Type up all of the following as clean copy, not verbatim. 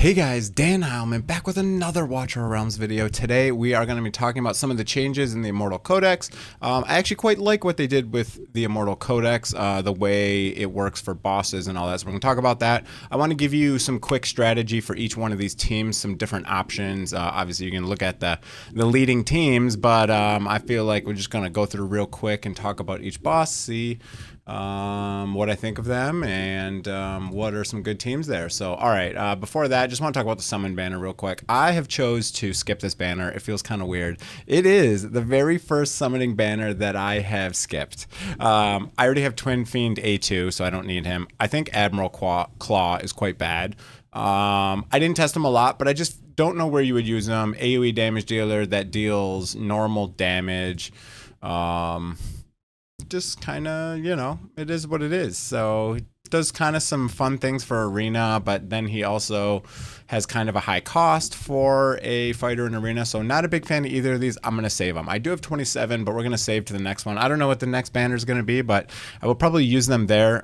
Hey guys, Dan Heilman back with another Watcher of Realms video. Today we are going to be talking about some of the changes in the Immortal Codex. I actually quite like what they did with the Immortal Codex, the way it works for bosses and all that. So we're going to talk about that. I want to give you some quick strategy for each one of these teams, some different options. Obviously you can look at the leading teams, but I feel like we're just going to go through real quick and talk about each boss, see what I think of them, and what are some good teams there. So all right, before that, just want to talk about the summon banner real quick. I have chose to skip this banner. It feels kind of weird. It is the very first summoning banner that I have skipped. I already have Twin Fiend A2, so I don't need him. I think Admiral Claw is quite bad. I didn't test him a lot, but I just don't know where you would use him. AoE damage dealer that deals normal damage. Just kind of, you know, it is what it is. So he does kind of some fun things for arena, but then he also has kind of a high cost for a fighter in arena. So not a big fan of either of these. I'm going to save them. I do have 27, but we're going to save to the next one. I don't know what the next banner is going to be, but I will probably use them there.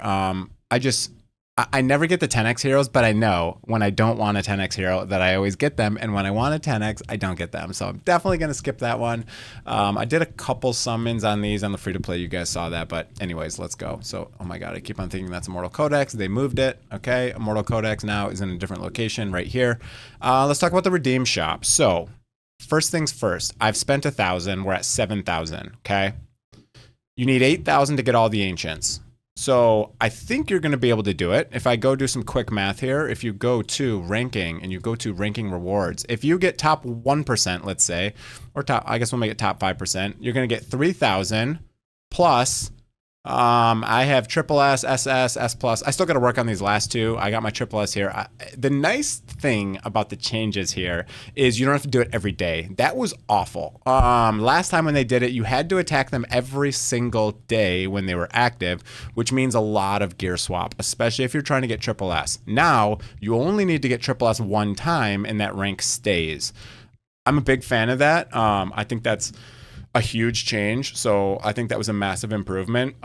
I never get the 10x heroes, but I know when I don't want a 10x hero that I always get them, and when I want a 10x, I don't get them. So I'm definitely going to skip that one. I did a couple summons on these on the free-to-play. You guys saw that, but anyways, let's go. So, oh my god, I keep on thinking that's Immortal Codex. They moved it. Okay, Immortal Codex now is in a different location right here. Let's talk about the Redeem Shop. So, first things first, I've spent 1,000. We're at 7,000, okay? You need 8,000 to get all the Ancients. So I think you're going to be able to do it. If I go do some quick math here, if you go to ranking and you go to ranking rewards, if you get top 1%, let's say, or top, I guess we'll make it top 5%, you're going to get 3,000 plus, I have triple S, SS, S plus. I still got to work on these last two. I got my triple S here. The nice thing about the changes here is you don't have to do it every day. That was awful. Last time when they did it, you had to attack them every single day when they were active, which means a lot of gear swap, especially if you're trying to get triple S. Now, you only need to get triple S one time and that rank stays. I'm a big fan of that. I think that's a huge change, so I think that was a massive improvement.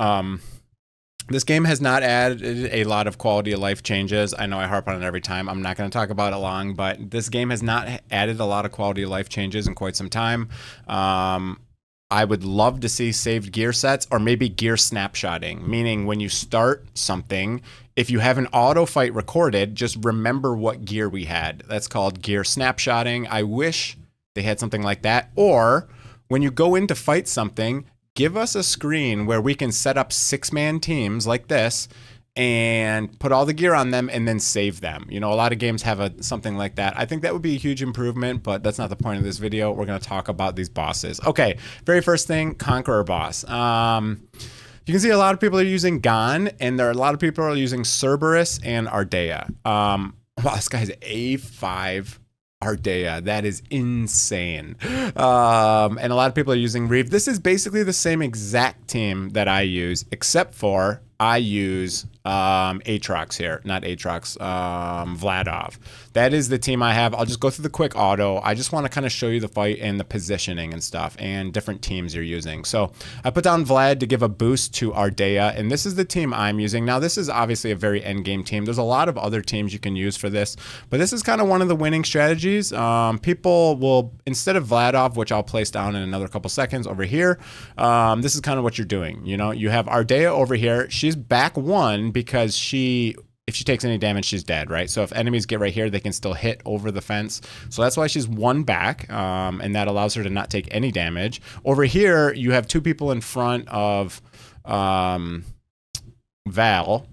This game has not added a lot of quality of life changes. I know I harp on it every time. I'm not going to talk about it long, but this game has not added a lot of quality of life changes in quite some time. I would love to see saved gear sets or maybe gear snapshotting, meaning when you start something, if you have an auto fight recorded, just remember what gear we had. That's called gear snapshotting. I wish they had something like that. Or when you go in to fight something, give us a screen where we can set up 6-man teams like this and put all the gear on them and then save them. You know, a lot of games have something like that. I think that would be a huge improvement, but that's not the point of this video. We're going to talk about these bosses. Okay, very first thing, Conqueror boss. You can see a lot of people are using Gon, and there are a lot of people are using Cerberus and Ardea. Wow, this guy's A5 Ardea. That is insane. And a lot of people are using Reeve. This is basically the same exact team that I use, except for I use Aatrox here. Not Aatrox, Vladov. That is the team I have. I'll just go through the quick auto. I just want to kind of show you the fight and the positioning and stuff and different teams you're using. So I put down Vlad to give a boost to Ardea, and this is the team I'm using. Now, this is obviously a very endgame team. There's a lot of other teams you can use for this, but this is kind of one of the winning strategies. People will, instead of Vladov, which I'll place down in another couple seconds over here, this is kind of what you're doing. You know, you have Ardea over here. She's back one because if she takes any damage, she's dead, right? So if enemies get right here, they can still hit over the fence. So that's why she's one back, and that allows her to not take any damage. Over here, you have two people in front of Valkyrie.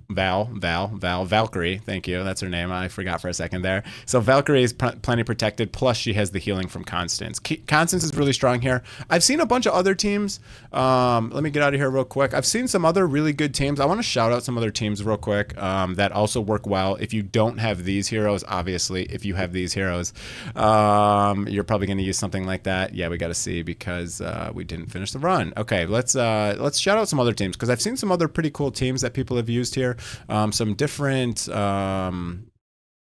Thank you. That's her name. I forgot for a second there. So Valkyrie is plenty protected, plus she has the healing from Constance. Constance is really strong here. I've seen a bunch of other teams. Let me get out of here real quick. I've seen some other really good teams. I want to shout out some other teams real quick that also work well. If you don't have these heroes, obviously, if you have these heroes, you're probably going to use something like that. Yeah, we got to see because we didn't finish the run. Okay, let's shout out some other teams because I've seen some other pretty cool teams that people have used here. Some different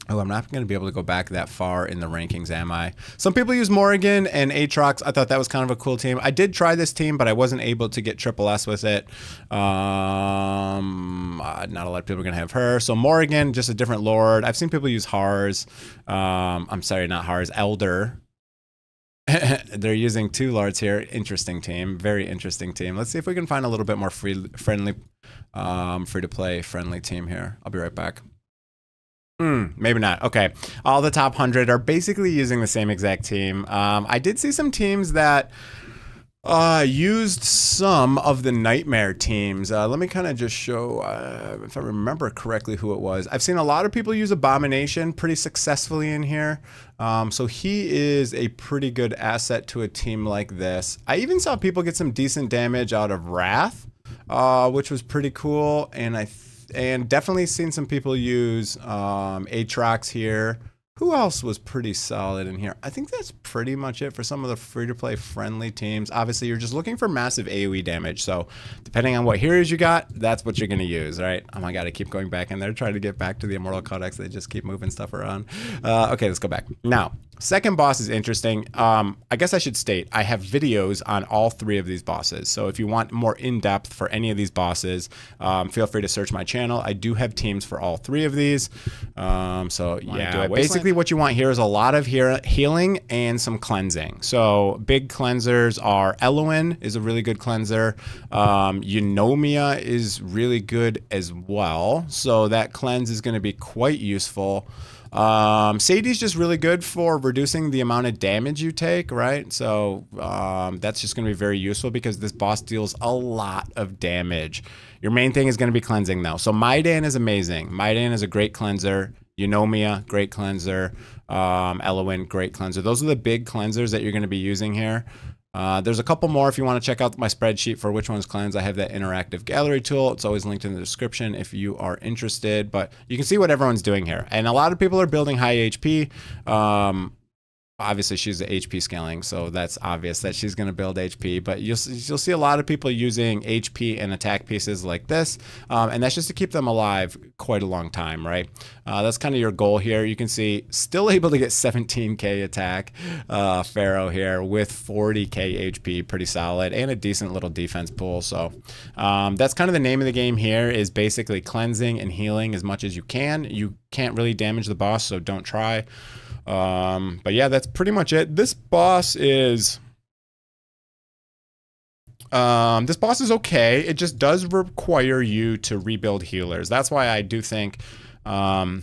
Oh, I'm not going to be able to go back that far in the rankings, am I? Some people use Morrigan and Aatrox. I thought that was kind of a cool team. I did try this team, but I wasn't able to get triple S with it. Not a lot of people are going to have her. So Morrigan, just a different lord. I've seen people use Hars. I'm sorry, not Hars, Elder. They're using 2 lords here. Interesting team. Very interesting team. Let's see if we can find a little bit more free-to-play friendly team here. I'll be right back. Maybe not. Okay. All the top 100 are basically using the same exact team. I did see some teams that used some of the nightmare teams. Let me kind of just show, if I remember correctly, who it was. I've seen a lot of people use Abomination pretty successfully in here. So he is a pretty good asset to a team like this. I even saw people get some decent damage out of Wrath, which was pretty cool. And definitely seen some people use Aatrox here. Who else was pretty solid in here? I think that's pretty much it for some of the free-to-play friendly teams. Obviously, you're just looking for massive AoE damage. So depending on what heroes you got, that's what you're going to use, right? Oh my God, I keep going back in there trying to get back to the Immortal Codex. They just keep moving stuff around. Okay, let's go back. Now, second boss is interesting. I guess I should state, I have videos on all 3 of these bosses. So if you want more in-depth for any of these bosses, feel free to search my channel. I do have teams for all 3 of these. So yeah, basically what you want here is a lot of healing and some cleansing. So big cleansers are Eloin is a really good cleanser. Eunomia is really good as well. So that cleanse is going to be quite useful. Sadie's just really good for reducing the amount of damage you take, right? So that's just going to be very useful because this boss deals a lot of damage. Your main thing is going to be cleansing though. So Maidan is amazing. Maidan is a great cleanser. Eunomia, great cleanser. Eloin, great cleanser. Those are the big cleansers that you're going to be using here. There's a couple more if you want to check out my spreadsheet for which ones cleanse. I have that interactive gallery tool. It's always linked in the description if you are interested, but you can see what everyone's doing here. And a lot of people are building high HP. Obviously she's the HP scaling, so that's obvious that she's going to build HP, but you'll see a lot of people using HP and attack pieces like this, and that's just to keep them alive quite a long time, right? That's kind of your goal here. You can see still able to get 17k attack, Pharaoh here with 40k HP, pretty solid, and a decent little defense pool. So that's kind of the name of the game here, is basically cleansing and healing as much as you can. You can't really damage the boss, so don't try. But yeah, that's pretty much it. This boss is okay. It just does require you to rebuild healers. That's why I do think having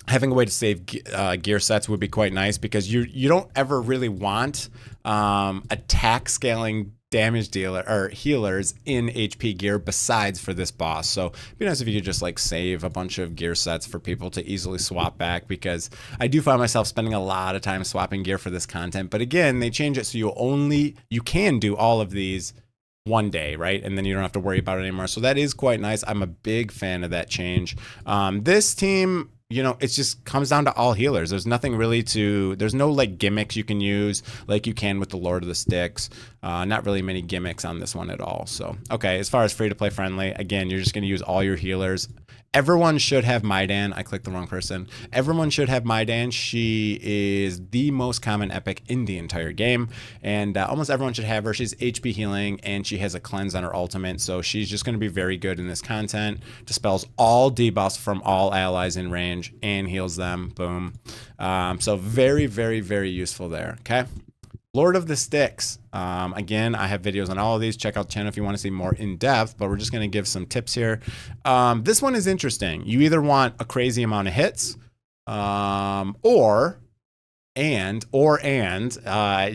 a way to save gear sets would be quite nice, because you don't ever really want attack scaling damage dealer or healers in HP gear besides for this boss. So it'd be nice if you could just like save a bunch of gear sets for people to easily swap back, because I do find myself spending a lot of time swapping gear for this content. But again, they change it so you can do all of these one day, right? And then you don't have to worry about it anymore. So that is quite nice. I'm a big fan of that change. This team, you know, it just comes down to all healers. There's nothing really there's no like gimmicks you can use like you can with the Lord of the Styx. Not really many gimmicks on this one at all. So, okay, as far as free to play friendly, again, you're just going to use all your healers. Everyone should have Maidan. I clicked the wrong person. Everyone should have Maidan. She is the most common epic in the entire game, and almost everyone should have her. She's HP healing, and she has a cleanse on her ultimate, so she's just going to be very good in this content. Dispels all debuffs from all allies in range and heals them. Boom. So very, very, very useful there. Okay. Lord of the Styx. Again, I have videos on all of these. Check out the channel if you want to see more in depth, but we're just going to give some tips here. This one is interesting. You either want a crazy amount of hits, or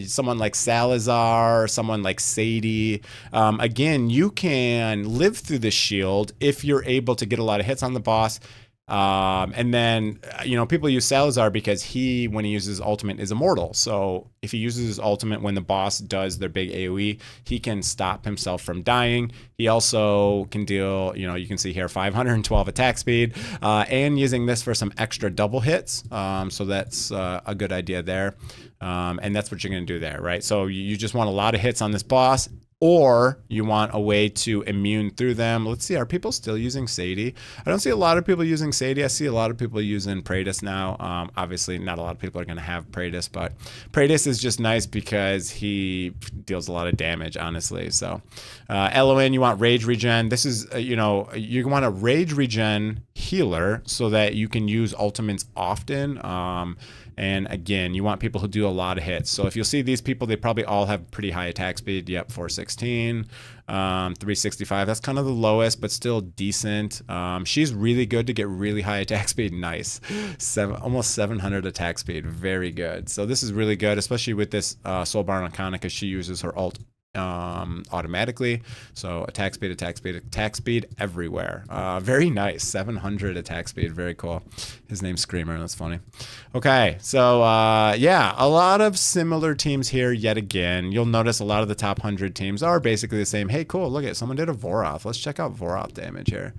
someone like Salazar, someone like Sadie. Again, you can live through the shield if you're able to get a lot of hits on the boss. And then, you know, people use Salazar because when he uses his ultimate, is immortal. So if he uses his ultimate when the boss does their big AoE, he can stop himself from dying. He also can deal, you know, you can see here 512 attack speed, and using this for some extra double hits. So that's a good idea there. And that's what you're going to do there, right? So you just want a lot of hits on this boss. or you want a way to immune through them. Let's see, are people still using Sadie? I don't see a lot of people using Sadie. I see a lot of people using Praetus now. Obviously, not a lot of people are going to have Praetus, but Praetus is just nice because he deals a lot of damage, honestly. So, Eloin, you want Rage Regen. This is, you want a Rage Regen healer so that you can use ultimates often. And again, you want people who do a lot of hits. So if you'll see these people, they probably all have pretty high attack speed. Yep, 416, 365. That's kind of the lowest, but still decent. She's really good to get really high attack speed. Nice. Almost 700 attack speed. Very good. So this is really good, especially with this Soulborn Arcana, because she uses her ult automatically. So attack speed everywhere. Very nice. 700 attack speed. Very cool. His name's Screamer. That's funny. Okay, so yeah, a lot of similar teams here yet again. You'll notice a lot of the top 100 teams are basically the same. Hey, cool, look at someone did a Voroth. Let's check out Voroth damage here.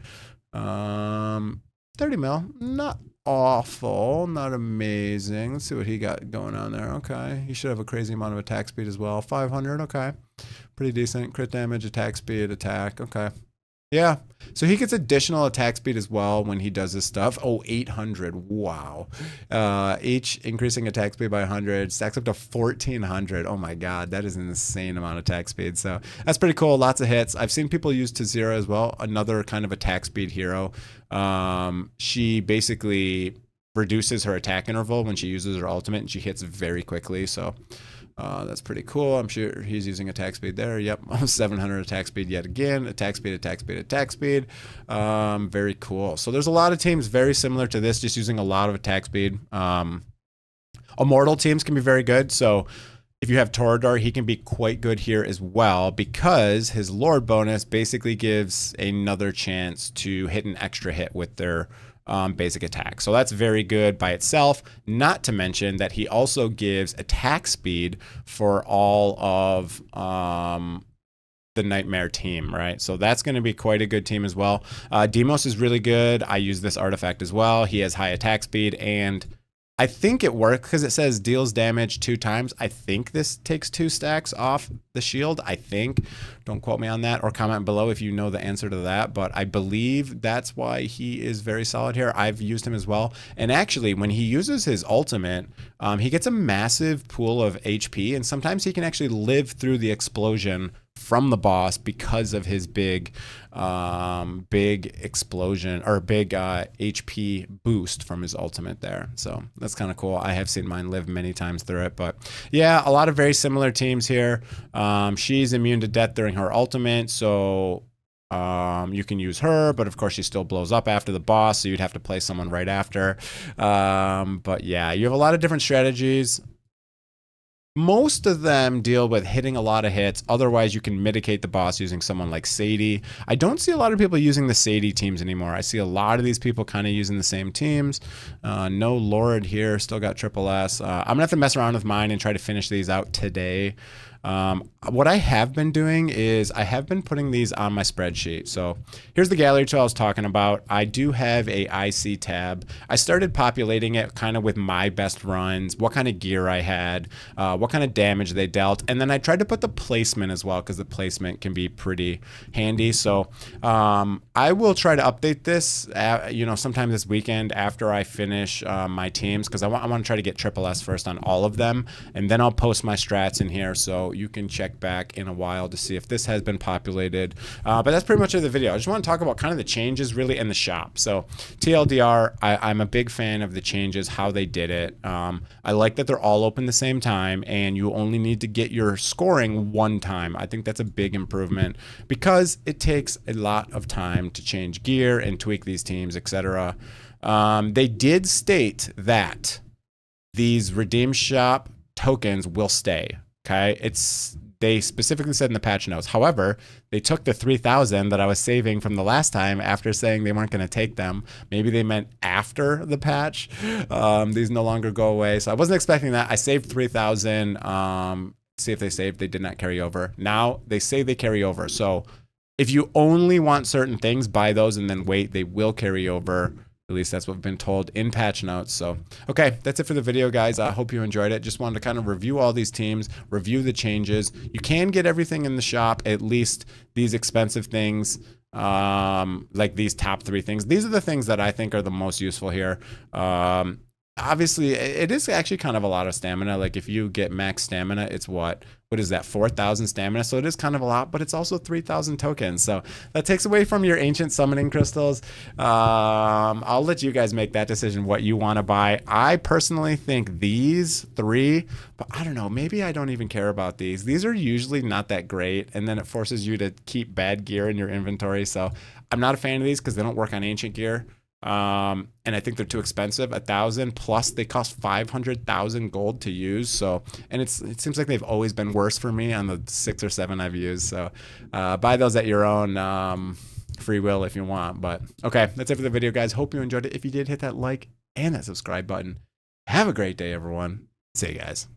30 mil, not awful, not amazing. Let's see what he got going on there. Okay, he should have a crazy amount of attack speed as well. 500, okay, pretty decent. Crit damage, attack speed, attack, okay. Yeah, so he gets additional attack speed as well when he does this stuff. Oh, 800, wow. Each increasing attack speed by 100, stacks up to 1400. Oh my God, that is an insane amount of attack speed. So that's pretty cool, lots of hits. I've seen people use Tazira as well, another kind of attack speed hero. She basically reduces her attack interval when she uses her ultimate, and she hits very quickly, so that's pretty cool. I'm sure he's using attack speed there. Yep, 700 attack speed yet again. Attack speed, attack speed, attack speed. Very cool. So there's a lot of teams very similar to this, just using a lot of attack speed. Immortal teams can be very good. So if you have Torador, he can be quite good here as well, because his Lord bonus basically gives another chance to hit an extra hit with their basic attack. So that's very good by itself, not to mention that he also gives attack speed for all of the Nightmare team, right? So that's going to be quite a good team as well. Demos is really good. I use this artifact as well. He has high attack speed, and I think it works because it says deals damage 2 times. I think this takes 2 stacks off the shield. I think. Don't quote me on that, or comment below if you know the answer to that. But I believe that's why he is very solid here. I've used him as well. And actually, when he uses his ultimate, he gets a massive pool of HP. And sometimes he can actually live through the explosion from the boss because of his big explosion, or big HP boost from his ultimate there. So that's kind of cool. I have seen mine live many times through it. But yeah, a lot of very similar teams here. She's immune to death during her ultimate, so you can use her, but of course she still blows up after the boss, so you'd have to play someone right after. But yeah, you have a lot of different strategies. Most of them deal with hitting a lot of hits. Otherwise, you can mitigate the boss using someone like Sadie. I don't see a lot of people using the Sadie teams anymore. I see a lot of these people kind of using the same teams. No Lord here, still got triple S. I'm gonna have to mess around with mine and try to finish these out today. What I have been doing is I have been putting these on my spreadsheet. So here's the gallery tool I was talking about. I do have a IC tab. I started populating it kind of with my best runs, what kind of gear I had, what kind of damage they dealt, and then I tried to put the placement as well, because the placement can be pretty handy. So I will try to update this sometime this weekend after I finish my teams, because I want to try to get triple S first on all of them, and then I'll post my strats in here, so you can check back in a while to see if this has been populated. But that's pretty much it of the video. I just want to talk about kind of the changes really in the shop. So TLDR, I'm a big fan of the changes, how they did it. I like that they're all open the same time, and you only need to get your scoring 1 time. I think that's a big improvement, because it takes a lot of time to change gear and tweak these teams, etc. They did state that these redeem shop tokens will stay. Okay, they specifically said in the patch notes. However, they took the 3,000 that I was saving from the last time after saying they weren't going to take them. Maybe they meant after the patch. These no longer go away. So I wasn't expecting that. I saved 3,000. See if they saved. They did not carry over. Now they say they carry over. So if you only want certain things, buy those and then wait. They will carry over. At least that's what we've been told in patch notes. So, okay, that's it for the video, guys. I hope you enjoyed it. Just wanted to kind of review all these teams, review the changes. You can get everything in the shop, at least these expensive things, like these top 3 things. These are the things that I think are the most useful here. Obviously, it is actually kind of a lot of stamina. Like if you get max stamina, it's what is that, 4,000 stamina? So it is kind of a lot, but it's also 3,000 tokens. So that takes away from your ancient summoning crystals. I'll let you guys make that decision what you want to buy. I personally think these 3, but I don't know, maybe I don't even care about these. These are usually not that great, and then it forces you to keep bad gear in your inventory. So I'm not a fan of these because they don't work on ancient gear. And I think they're too expensive, 1,000 plus they cost 500,000 gold to use. So, and it seems like they've always been worse for me on the 6 or 7 I've used. So, buy those at your own, free will if you want. But okay, that's it for the video, guys. Hope you enjoyed it. If you did, hit that like and that subscribe button. Have a great day, everyone. See you guys.